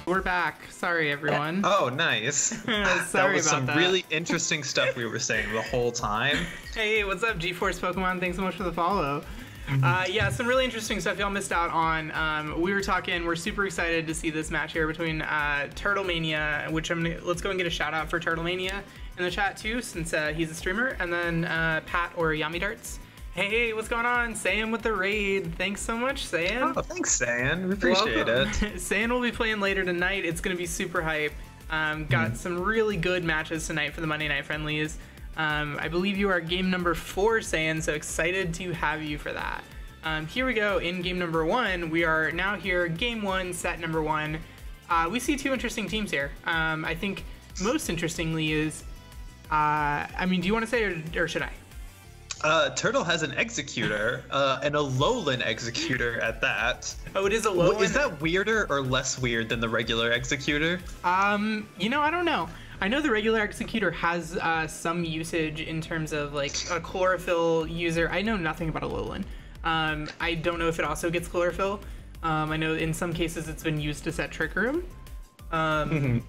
We're back. Sorry, everyone. Oh, nice. Sorry That was about some that. really interesting stuff we were saying the whole time. Hey, what's up, G-Force Pokemon? Thanks so much for the follow. Yeah, some really interesting stuff y'all missed out on. We're super excited to see this match here between Turtlemania, which let's go and get a shout out for Turtlemania in the chat too, since he's a streamer, and then Pat or Yami Darts. Hey, what's going on? Saiyan with the raid. Thanks so much, Saiyan. Oh, thanks, Saiyan. We appreciate it. Saiyan will be playing later tonight. It's going to be super hype. Got some really good matches tonight for the Monday Night Friendlies. I believe you are game number 4, Saiyan, so excited to have you for that. Here we go in game number 1. We are now here, game 1, set number 1. We see 2 interesting teams here. I think most interestingly is, do you want to say or should I? Turtle has an Executor, and a Lowland Executor at that. Oh, it is a Lowland? Is that weirder or less weird than the regular Executor? I don't know. I know the regular Executor has some usage in terms of like a chlorophyll user. I know nothing about a Lowland. I don't know if it also gets chlorophyll. I know in some cases it's been used to set Trick Room.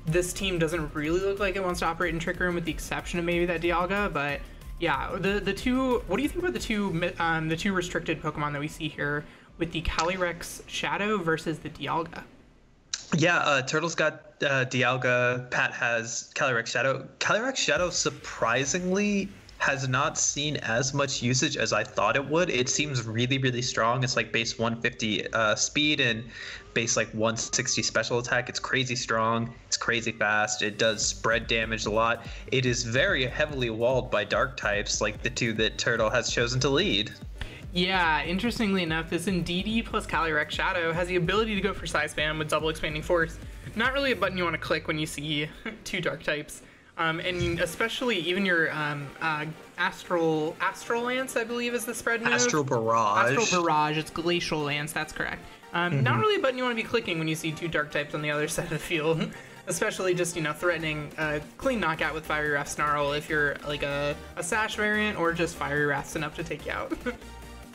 This team doesn't really look like it wants to operate in Trick Room, with the exception of maybe that Dialga, but yeah, the two. What do you think about the two restricted Pokemon that we see here with the Calyrex Shadow versus the Dialga? Yeah, Turtle's got Dialga. Pat has Calyrex Shadow. Calyrex Shadow surprisingly has not seen as much usage as I thought it would. It seems really, really strong. It's like base 150 speed and base like 160 special attack. It's crazy strong. It's crazy fast. It does spread damage a lot. It is very heavily walled by dark types, like the 2 that Turtle has chosen to lead. Yeah, interestingly enough, this Indeedee plus Calyrex Shadow has the ability to go for Size Spam with double expanding force. Not really a button you want to click when you see 2 dark types. And especially even your Astral Lance, I believe, is the spread move. Astral Barrage. Astral Barrage, it's Glacial Lance, that's correct. Not really a button you want to be clicking when you see 2 dark types on the other side of the field. Especially just, threatening clean knockout with Fiery Wrath Snarl if you're like a Sash variant, or just Fiery Wrath's enough to take you out.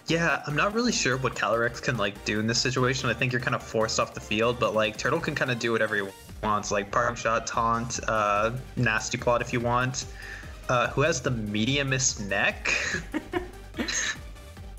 Yeah, I'm not really sure what Calyrex can do in this situation. I think you're kind of forced off the field, but Turtle can kind of do whatever he wants, like Parting Shot, Taunt, Nasty Plot if you want. Who has the mediumest neck?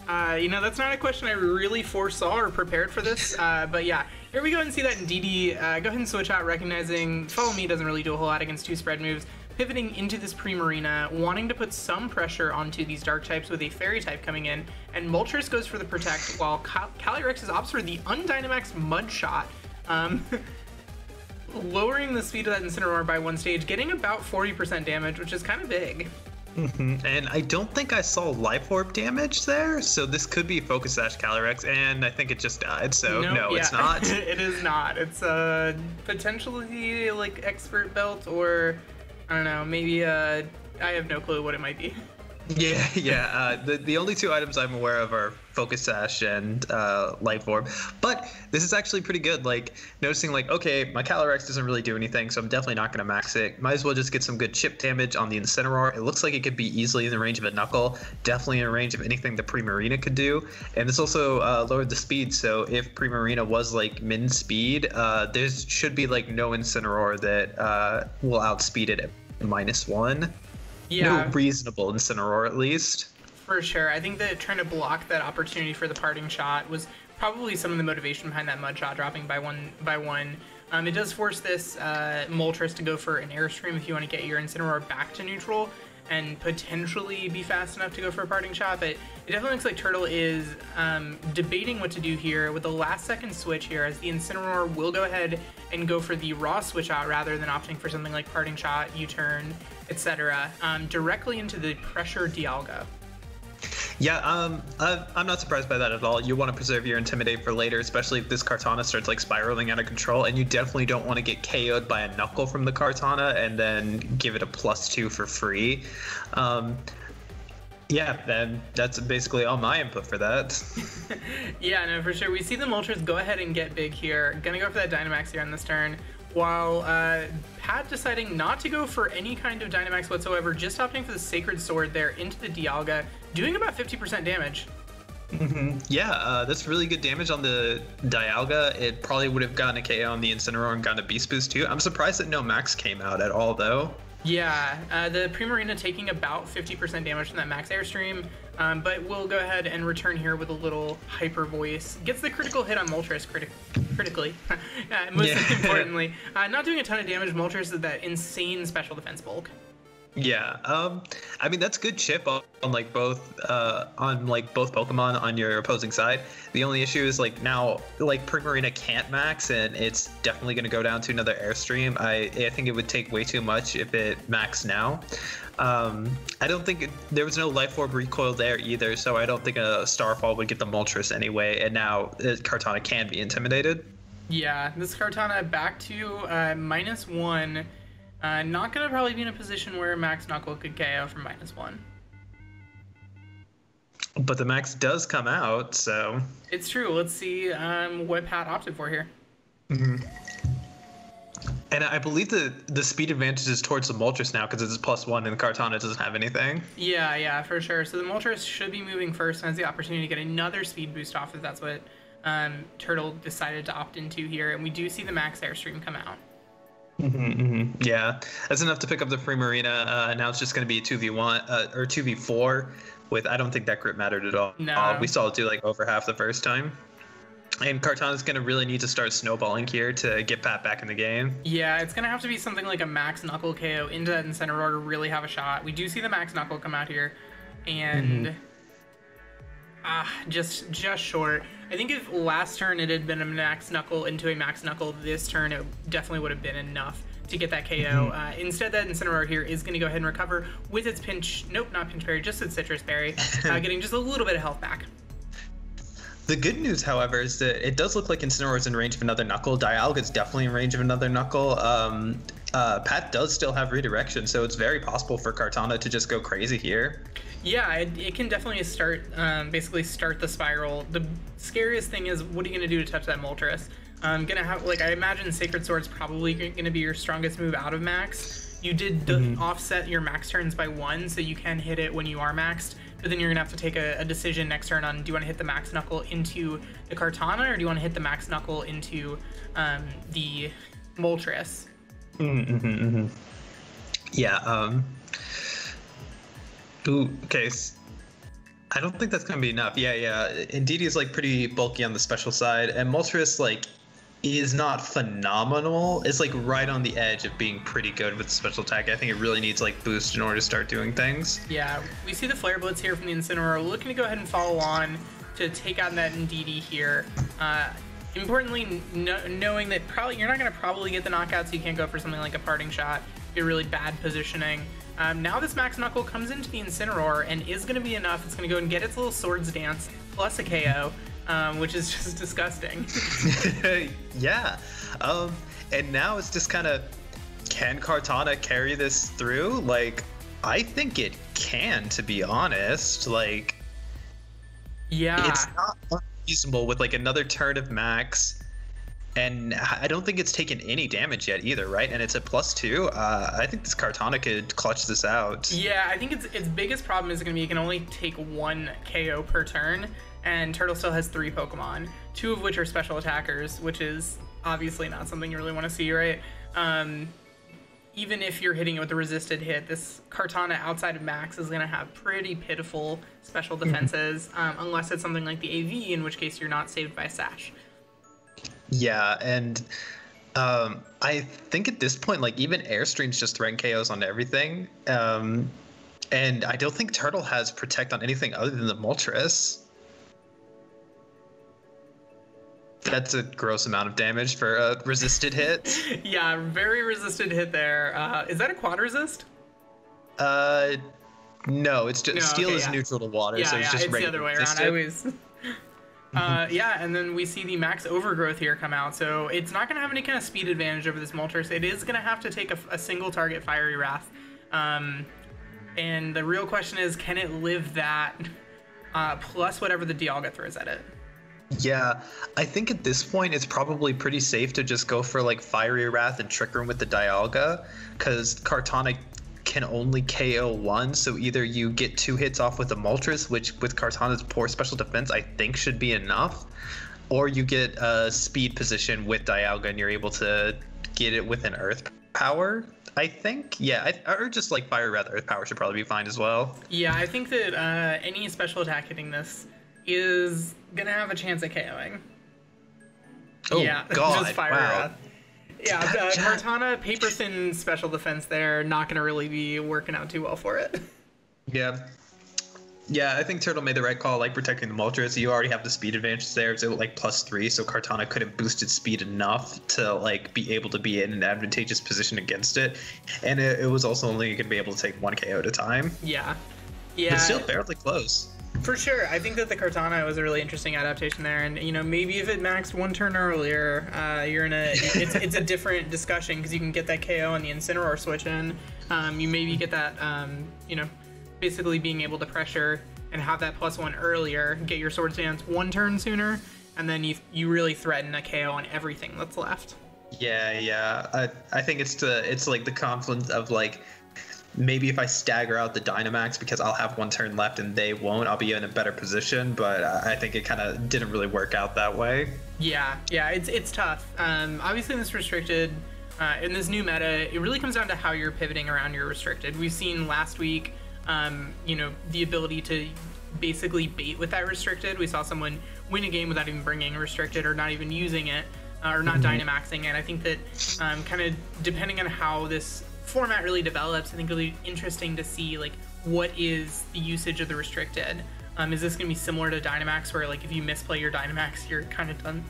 That's not a question I really foresaw or prepared for this, but yeah, here we go and see that Indeedee. Go ahead and switch out, recognizing Follow Me doesn't really do a whole lot against 2 spread moves. Pivoting into this Primarina, wanting to put some pressure onto these dark types with a fairy type coming in, and Moltres goes for the protect, while Calyrex opts for the Undynamax Mud Shot, lowering the speed of that Incineroar by 1 stage, getting about 40% damage, which is kind of big. And I don't think I saw Life Orb damage there, so this could be Focus Sash Calyrex, and I think it just died, so no, it's not. It is not. It's potentially like Expert Belt, or I don't know, maybe I have no clue what it might be. Yeah. The only 2 items I'm aware of are Focus Sash and Life Orb. But this is actually pretty good. Noticing okay, my Calyrex doesn't really do anything, so I'm definitely not going to max it. Might as well just get some good chip damage on the Incineroar. It looks like it could be easily in the range of a Knuckle. Definitely in range of anything the Primarina could do. And this also lowered the speed, so if Primarina was min speed, there should be no Incineroar that will outspeed it at -1. Yeah. No reasonable Incineroar, at least. For sure. I think that trying to block that opportunity for the Parting Shot was probably some of the motivation behind that Mud Shot dropping by one. It does force this Moltres to go for an Airstream if you want to get your Incineroar back to neutral and potentially be fast enough to go for a Parting Shot, but it definitely looks like Turtle is debating what to do here with the last second switch here, as the Incineroar will go ahead and go for the raw switch out rather than opting for something like Parting Shot, U-turn, etc., directly into the pressure Dialga. Yeah, I'm not surprised by that at all. You want to preserve your Intimidate for later, especially if this Kartana starts spiraling out of control, and you definitely don't want to get KO'd by a Knuckle from the Kartana and then give it a +2 for free. Yeah, then that's basically all my input for that. Yeah, no, for sure. We see the Moltres go ahead and get big here. Gonna go for that Dynamax here on this turn, while Pat deciding not to go for any kind of Dynamax whatsoever, just opting for the Sacred Sword there into the Dialga, doing about 50% damage. Yeah, that's really good damage on the Dialga. It probably would have gotten a KO on the Incineroar and gotten a Beast Boost too. I'm surprised that no Max came out at all though. Yeah, the Primarina taking about 50% damage from that Max Airstream, but we'll go ahead and return here with a little Hyper Voice. Gets the critical hit on Moltres critically, most importantly. Not doing a ton of damage. Moltres is that insane special defense bulk. Yeah, I mean that's good chip on like both Pokemon on your opposing side. The only issue is like now like Primarina can't max, and it's definitely going to go down to another Airstream. I think it would take way too much if it maxed now. I don't think there was no Life Orb recoil there either, so I don't think a Starfall would get the Moltres anyway. And now Kartana can be intimidated. Yeah, this Kartana back to -1. Not going to probably be in a position where Max Knuckle could KO from -1. But the Max does come out, so... It's true. Let's see what Pat opted for here. And I believe the speed advantage is towards the Moltres now because it's +1 and the Kartana doesn't have anything. Yeah, for sure. So the Moltres should be moving first and has the opportunity to get another speed boost off if that's what Turtle decided to opt into here. And we do see the Max Airstream come out. Yeah, that's enough to pick up the Primarina. Now it's just going to be a 2v1 or 2v4 with, I don't think that grip mattered at all. No. We saw it do like over half the first time. And Kartana's going to really need to start snowballing here to get Pat back in the game. Yeah, it's going to have to be something like a Max Knuckle KO into that Incineroar to really have a shot. We do see the Max Knuckle come out here, and just short. I think if last turn it had been a Max Knuckle into a Max Knuckle, this turn it definitely would have been enough to get that KO. Instead, that Incineroar here is going to go ahead and recover with its not Pinch Berry, just its Citrus Berry, getting just a little bit of health back. The good news, however, is that it does look like Incineroar is in range of another Knuckle. Dialga's definitely in range of another Knuckle. Pat does still have redirection, so it's very possible for Kartana to just go crazy here. Yeah, it can definitely basically start the spiral. The scariest thing is, what are you going to do to touch that Moltres? I imagine Sacred Sword's probably going to be your strongest move out of Max. You did offset your Max turns by 1, so you can hit it when you are maxed, but then you're going to have to take a decision next turn on, do you want to hit the Max Knuckle into the Kartana, or do you want to hit the Max Knuckle into the Moltres? Yeah, ooh, okay. I don't think that's gonna be enough. Yeah. Indeedee is like pretty bulky on the special side, and Moltres like is not phenomenal. It's like right on the edge of being pretty good with special attack. I think it really needs like boost in order to start doing things. Yeah, we see the Flare Blitz here from the Incineroar, looking to go ahead and follow on to take on that Indeedee here. Importantly, knowing that you're not going to probably get the knockout, so you can't go for something like a parting shot. Be really bad positioning. Now this Max Knuckle comes into the Incineroar and is going to be enough. It's going to go and get its little Swords Dance plus a KO, which is just disgusting. Yeah. And now it's just kind of, can Kartana carry this through? Like, I think it can, to be honest. Like, yeah, it's not unreasonable with like another turn of Max. And I don't think it's taken any damage yet either, right? And it's a +2. I think this Kartana could clutch this out. Yeah, I think its biggest problem is going to be it can only take 1 KO per turn, and Turtle still has 3 Pokemon, 2 of which are special attackers, which is obviously not something you really want to see, right? Even if you're hitting it with a resisted hit, this Kartana outside of Max is going to have pretty pitiful special defenses, unless it's something like the AV, in which case you're not saved by Sash. Yeah, and I think at this point, like, even Airstreams just threaten KOs on everything. And I don't think Turtle has Protect on anything other than the Moltres. That's a gross amount of damage for a resisted hit. Yeah, very resisted hit there. Is that a quad resist? No, it's just Steel is neutral to water, so it's just the other way around. I always... yeah, and then we see the Max Overgrowth here come out, so it's not going to have any kind of speed advantage over this Moltres. It is going to have to take a single target Fiery Wrath, and the real question is, can it live that plus whatever the Dialga throws at it? Yeah, I think at this point it's probably pretty safe to just go for like Fiery Wrath and Trick Room with the Dialga, because Kartana can only KO one, so either you get 2 hits off with the Moltres, which with Kartana's poor special defense I think should be enough, or you get a speed position with Dialga and you're able to get it with an Earth Power, I think. Yeah, or just like Fire Breath, Earth Power should probably be fine as well. Yeah, I think that any special attack hitting this is gonna have a chance at KOing. Oh, yeah, God, just Fire wow. Breath. Yeah, Kartana, Paper Thin special defense there, not gonna really be working out too well for it. Yeah. Yeah, I think Turtle made the right call, like protecting the Moltres. You already have the speed advantage there. It's at like +3, so Kartana couldn't boost its speed enough to like be able to be in an advantageous position against it. And it was also only going to be able to take 1 KO at a time. Yeah. Yeah. But still fairly close. For sure. I think that the Kartana was a really interesting adaptation there. And, you know, maybe if it maxed 1 turn earlier, you're in a... It's a different discussion because you can get that KO on the Incineroar switch in. You maybe get that, you know, basically being able to pressure and have that +1 earlier, get your Swords Dance 1 turn sooner, and then you really threaten a KO on everything that's left. Yeah. I think it's like the confluence of like, maybe if I stagger out the Dynamax because I'll have 1 turn left and they won't, I'll be in a better position, but I think it kind of didn't really work out that way. Yeah, it's tough. Obviously in this restricted, in this new meta, it really comes down to how you're pivoting around your restricted. We've seen last week, you know, the ability to basically bait with that restricted. We saw someone win a game without even bringing restricted or not even using it, or not Dynamaxing it. I think that kind of depending on how this format really develops, I think it'll be interesting to see like what is the usage of the restricted. Is this going to be similar to Dynamax where like if you misplay your Dynamax you're kind of done,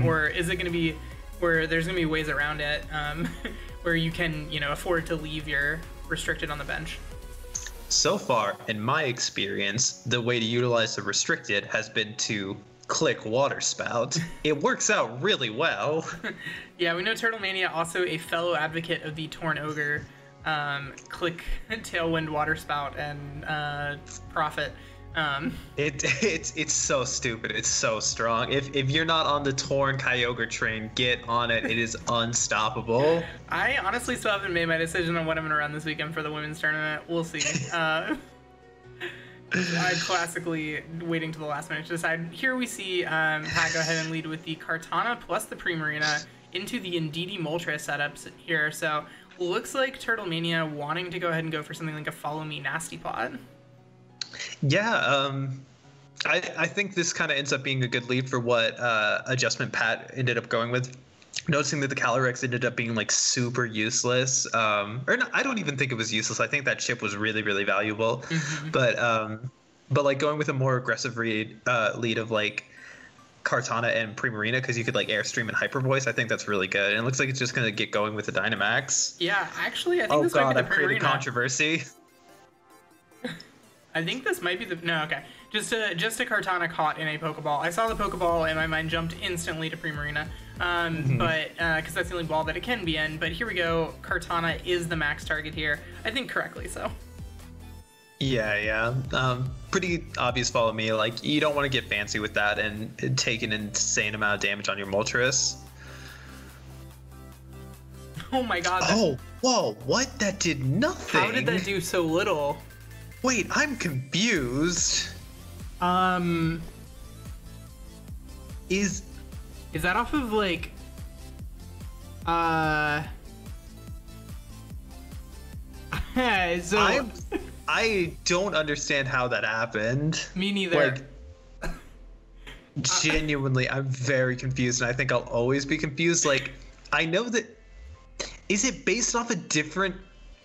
or is it going to be where there's going to be ways around it, where you can, you know, afford to leave your restricted on the bench? So far, in my experience, the way to utilize the restricted has been to click Water Spout. It works out really well. Yeah, we know Turtlemania, also a fellow advocate of the Torn Ogre. Click Tailwind, Water Spout, and Profit. It's so stupid. It's so strong. If you're not on the Torn Kyogre train, get on it. It is unstoppable. I honestly still haven't made my decision on what I'm going to run this weekend for the women's tournament. We'll see. I'm classically waiting to the last minute to decide. Here we see Pat go ahead and lead with the Kartana plus the Primarina into the Indeedee Moltres setups here. So looks like Turtlemania wanting to go ahead and go for something like a Follow Me Nasty Pot. Yeah, I think this kind of ends up being a good lead for what adjustment Pat ended up going with. Noticing that the Calyrex ended up being like super useless, or no, I don't even think it was useless. I think that chip was really, really valuable. But like going with a more aggressive lead of like Kartana and Primarina, because you could like Airstream and Hyper Voice. I think that's really good, and it looks like it's just gonna get going with the Dynamax. Yeah, actually, I think this might be the Primarina. I've created controversy. I think this might be the... No, okay. Just a Kartana caught in a Pokeball. I saw the Pokeball and my mind jumped instantly to Primarina. But, because that's the only ball that it can be in. But here we go. Kartana is the max target here. I think correctly so. Yeah. Pretty obvious Follow Me. Like, you don't want to get fancy with that and take an insane amount of damage on your Moltres. Oh my god. Oh, whoa, what? That did nothing. How did that do so little? Wait, I'm confused. Is that off of like so I don't understand how that happened. Me neither. Like, genuinely, I'm very confused, and I think I'll always be confused. Like, I know that, is it based off a different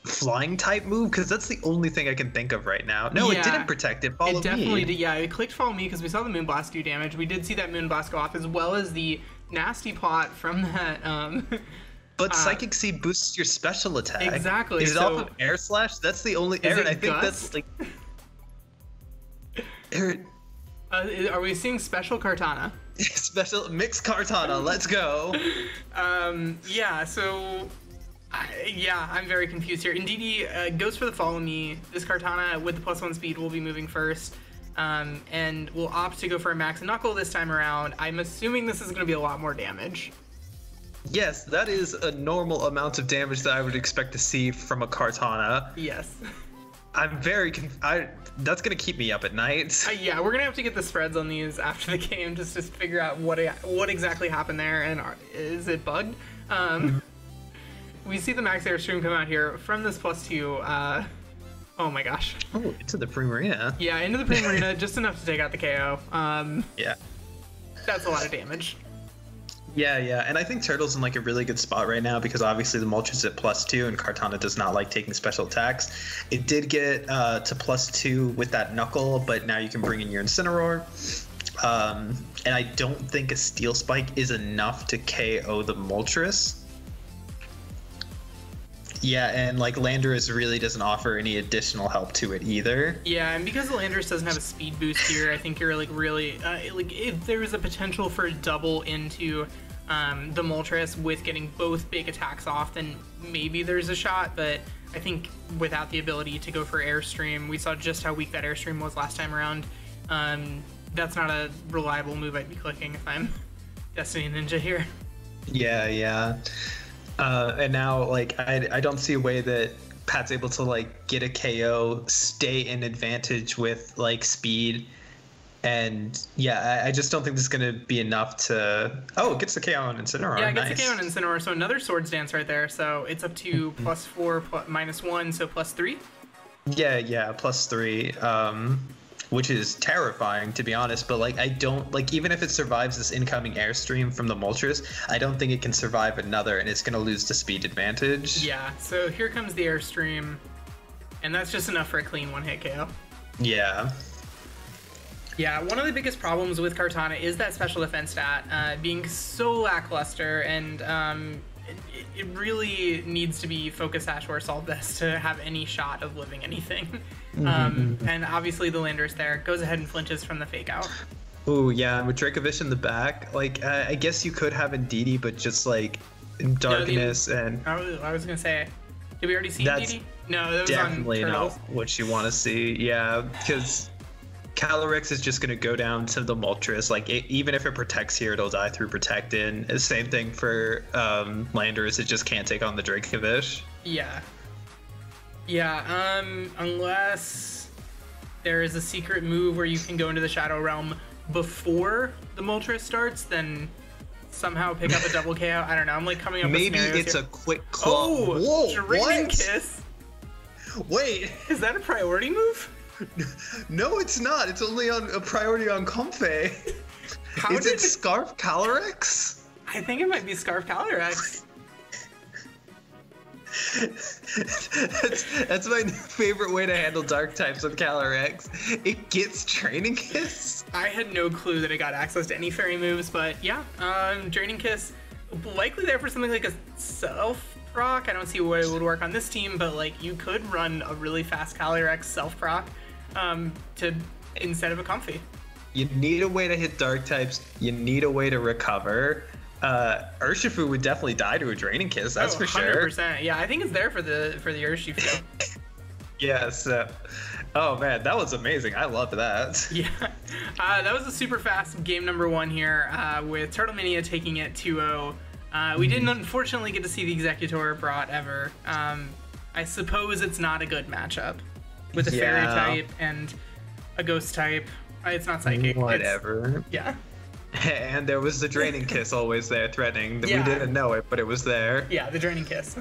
flying type move? Because that's the only thing I can think of right now. No, yeah, it didn't protect it. Follow Me. It definitely did. Yeah, it clicked Follow Me because we saw the Moonblast do damage. We did see that Moonblast go off, as well as the Nasty Pot from that. But Psychic Seed boosts your special attack. Exactly. Is it off of Air Slash? That's the only air, and I think that's like. Are we seeing special Kartana? Special mixed Kartana. Let's go. Yeah. So. Yeah, I'm very confused here. Indeedee goes for the Follow Me. This Kartana with the +1 speed will be moving first, and will opt to go for a Max Knuckle this time around. I'm assuming this is going to be a lot more damage. Yes, that is a normal amount of damage that I would expect to see from a Kartana. Yes. I'm very that's gonna keep me up at night. Yeah, we're gonna have to get the spreads on these after the game just to figure out what exactly happened there and is it bugged? We see the max airstream come out here from this +2. Oh my gosh. Oh, into the pre-marina. Yeah, into the pre-marina, just enough to take out the KO. Yeah. That's a lot of damage. Yeah, and I think Turtle's in like a really good spot right now because obviously the Moltres at +2 and Kartana does not like taking special attacks. It did get to +2 with that Knuckle, but now you can bring in your Incineroar. And I don't think a Steel Spike is enough to KO the Moltres. Yeah, and like Landorus really doesn't offer any additional help to it either. Yeah, and because the Landorus doesn't have a speed boost here, I think you're like really like if there's a potential for a double into the Moltres with getting both big attacks off, then maybe there's a shot. But I think without the ability to go for Airstream, we saw just how weak that Airstream was last time around. That's not a reliable move I'd be clicking if I'm Destiny Ninja here. Yeah. And now, like, I don't see a way that Pat's able to, like, get a KO, stay in advantage with, like, speed. And, yeah, I just don't think this is going to be enough to... Oh, it gets the KO on Incineroar. Yeah, it gets nice. the KO on Incineroar, so another Swords Dance right there. So it's up to +4, -1, so +3? Yeah, +3. Which is terrifying, to be honest, but like I don't like, even if it survives this incoming airstream from the Moltres, I don't think it can survive another, and it's going to lose the speed advantage. Yeah, so here comes the airstream, and that's just enough for a clean one-hit KO. Yeah, one of the biggest problems with Kartana is that special defense stat being so lackluster, and it really needs to be Focus Sash or Solve This to have any shot of living anything. And obviously the Landorus there goes ahead and flinches from the fake out. Ooh, yeah, and with Dracovish in the back, like I guess you could have Ndidi, but just like in darkness and... I was gonna say, did we already see Ndidi? No, that was definitely on not Turtles. what you want to see. Yeah, because Calyrex is just going to go down to the Moltres. Like, even if it protects here, it'll die through Protectin. Same thing for Landorus. It just can't take on the Dracovish. Yeah, unless there is a secret move where you can go into the Shadow Realm before the Moltres starts, then somehow pick up a double KO. I don't know. I'm like coming up with maybe scenarios it's here. a quick claw. Oh, whoa, Draining what? Kiss. Wait. Is that a priority move? No, it's not. It's only on a priority on Comfey. Is it Scarf Calyrex? I think it might be Scarf Calyrex. that's my favorite way to handle dark types with Calyrex. It gets Draining Kiss. I had no clue that it got access to any fairy moves, but yeah, Draining Kiss likely there for something like a self proc. I don't see what it would work on this team, but like you could run a really fast Calyrex self proc to instead of a Comfey. You need a way to hit dark types. You need a way to recover. Urshifu would definitely die to a Draining Kiss, that's for 100%. sure. Yeah, I think it's there for the Urshifu. Yes. Oh man, that was amazing. I loved that. Yeah, that was a super fast game number 1 here with Turtlemania taking it 2-0. We didn't unfortunately get to see the Executor brought ever. I suppose it's not a good matchup with a fairy type and a ghost type. It's not psychic. Whatever. Yeah. And there was the Draining Kiss always there threatening. Yeah. We didn't know it, but it was there. Yeah, the Draining Kiss.